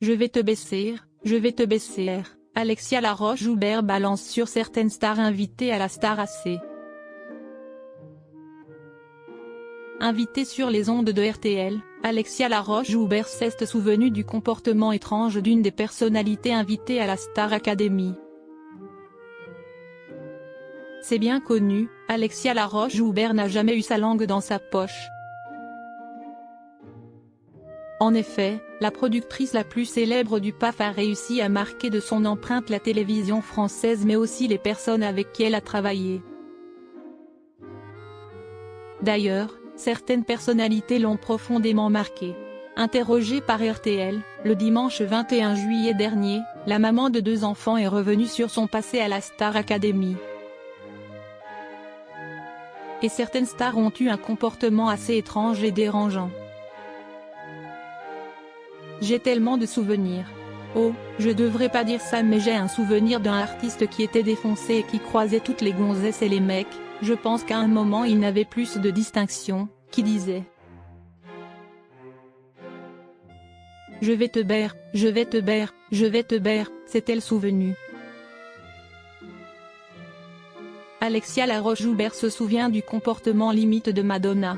Je vais te baisser, je vais te baisser. Alexia Laroche-Joubert balance sur certaines stars invitées à la Star AC. Invitée sur les ondes de RTL, Alexia Laroche-Joubert s'est souvenue du comportement étrange d'une des personnalités invitées à la Star Academy. C'est bien connu, Alexia Laroche-Joubert n'a jamais eu sa langue dans sa poche. En effet, la productrice la plus célèbre du PAF a réussi à marquer de son empreinte la télévision française mais aussi les personnes avec qui elle a travaillé. D'ailleurs, certaines personnalités l'ont profondément marquée. Interrogée par RTL, le dimanche 21 juillet dernier, la maman de 2 enfants est revenue sur son passé à la Star Academy. Et certaines stars ont eu un comportement assez étrange et dérangeant. J'ai tellement de souvenirs. Oh, je devrais pas dire ça mais j'ai un souvenir d'un artiste qui était défoncé et qui croisait toutes les gonzesses et les mecs, je pense qu'à un moment il n'avait plus de distinction, qui disait « Je vais te baire, je vais te baire, je vais te baire », s'est-elle souvenue. Alexia Laroche-Joubert se souvient du comportement limite de Madonna.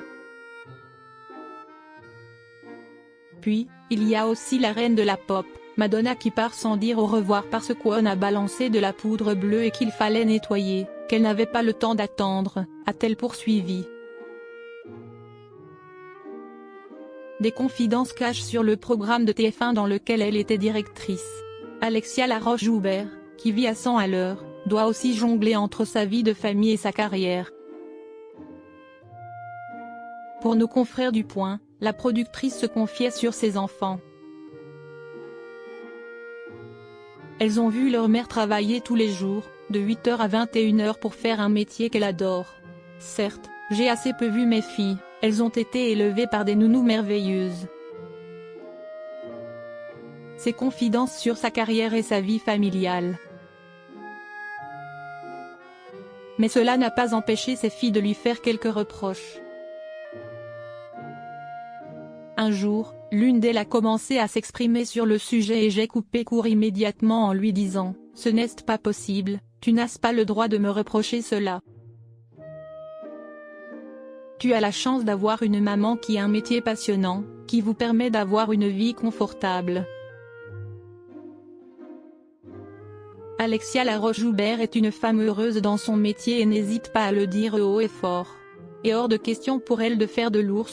Puis, il y a aussi la reine de la pop, Madonna qui part sans dire au revoir parce qu'on a balancé de la poudre bleue et qu'il fallait nettoyer, qu'elle n'avait pas le temps d'attendre, a-t-elle poursuivi. Des confidences cachent sur le programme de TF1 dans lequel elle était directrice. Alexia Laroche-Joubert, qui vit à 100 à l'heure, doit aussi jongler entre sa vie de famille et sa carrière. Pour nos confrères du Point, la productrice se confiait sur ses enfants. Elles ont vu leur mère travailler tous les jours, de 8 h à 21 h pour faire un métier qu'elle adore. Certes, j'ai assez peu vu mes filles, elles ont été élevées par des nounous merveilleuses. Ses confidences sur sa carrière et sa vie familiale. Mais cela n'a pas empêché ses filles de lui faire quelques reproches. Un jour, l'une d'elles a commencé à s'exprimer sur le sujet et j'ai coupé court immédiatement en lui disant « Ce n'est pas possible, tu n'as pas le droit de me reprocher cela. Tu as la chance d'avoir une maman qui a un métier passionnant, qui vous permet d'avoir une vie confortable. » Alexia Laroche-Joubert est une femme heureuse dans son métier et n'hésite pas à le dire haut et fort. Et hors de question pour elle de faire de lourds